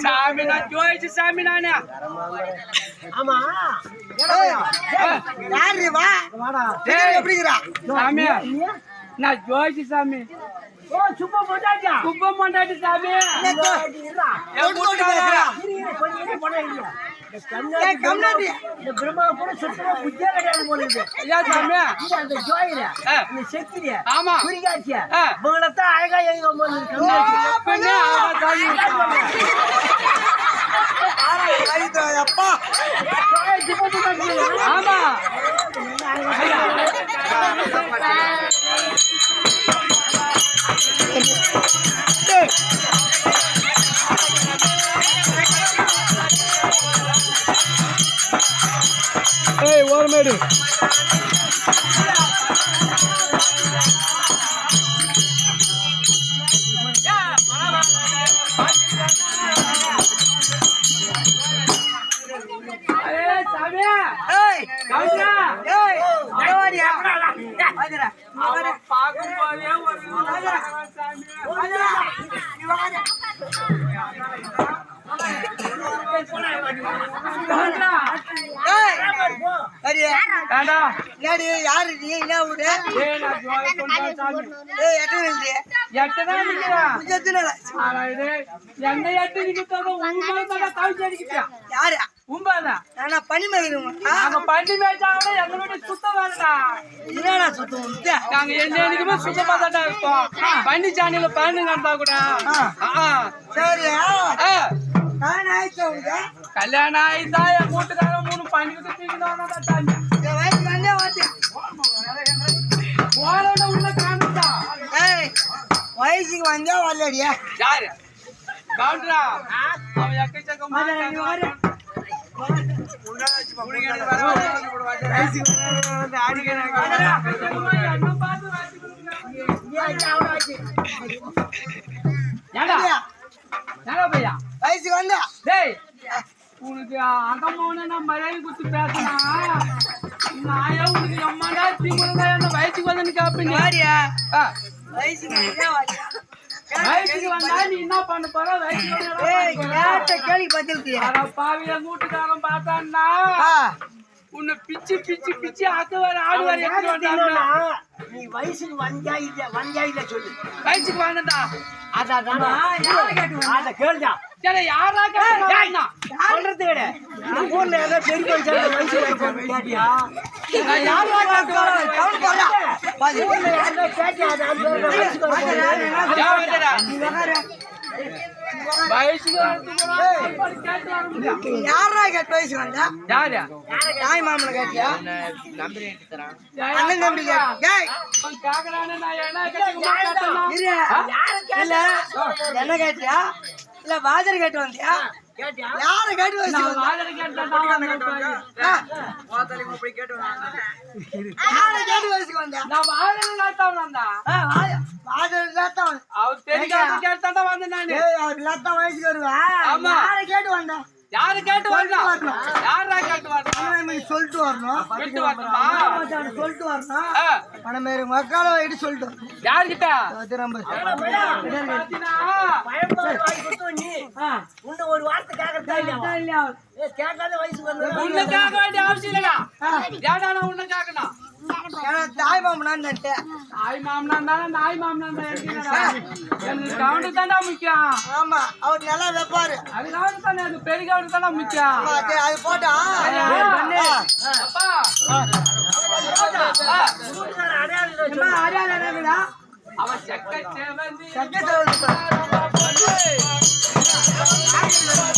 சாமி நான் ஜோயிச்சு சாமி நானே. ஆமா யாரு வா எப்படிங்கிறா சாமி நான் ஜோயிச்சு சாமி. ஓ சுப்ப போட்டாச்சா குப்பை மண்டாட்டி சாமி. பிரம்மா கூட சுத்தமா புத்தியா கிடையாது போனது அந்த ஜோயில செக்கிரிய ஆமா குறிகாட்சியா இவங்களத்தான் அழகா எழுத போனது அப்பா ஆமா ஏய் ஓரமேடு யாரு பனி பண்டி மேய்ச்சாங்க எங்களுடைய சுத்தம் வேணா என்னடா சுத்தம் நாங்க என்னைக்குமே சுத்தமா தான் இருப்போம். பண்டி சாணியில பயணம் நடந்தா கூட சரி கல்யாணம் ஆயிட்டா என் வீட்டுக்காரன் 3 பண்டிகை தூக்கிதான் உள்ள காணுதா வயசுக்கு வந்தா வரலடியா யாரு கவுண்டரா அவன் எக்கச்சக்கமா வயசுக்கு வந்தா உனக்கு அகமான நான் மரியாதை கொடுத்து பேசினா நாயா உனக்கு எம்மாடா தீமுறா என்ன வயசுக்கு வந்து கேப்பீங்க வயசுக்கு வந்தா நீ என்ன பண்ண போற வயசுக்கு கேள்வி பதில் பாவிய வீட்டுக்காரன் பார்த்தான்னா உன்னை பிச்சு பிச்சு பிச்சு ஆக்குவாரு ஆடுவாரு நீ வயசுக்கு வந்தா இல்ல சொல்லு வயசுக்கு வாங்கடா அத கேளுடா யாரா கேட்டா சொல்றது விட ஊர்ல ஏதோ பெரிய வயசு கேட்டியா யாரா கேட்ட வயசு வந்தா தாய் மாமனை கேட்டியா அண்ணன் தம்பி இல்ல என்ன கேட்டியா இல்ல வாஜர் கேட்டு வந்தியா யார கேட்டு யாரு கேட்டு வரணும் யாரா கேட்டு வரணும் சொல்லிட்டு வரணும் சொல்லிட்டு வரணும் பணமேரு மக்களை வைட்டு சொல்லிட்டு யாருக்கிட்ட ஒரு வார்த்தை கேட்காத வயசுக்கு உன்னை கேட்க வேண்டிய அவசியம் இல்லடா ஏடா நான் உன்னை கேட்கணும் தாய் மாமனான்னு தாய் மாமனா நாய் மாமனா எனக்கு கவுண்டு தாண்டா முக்கியம் ஆமா அவர் நல்லா வைப்பாரு அது கவுண்டு தானே அது பெரிய கவுண்டு தானே முக்கியம் அது போட்டா அவன் செக்க சேவந்தி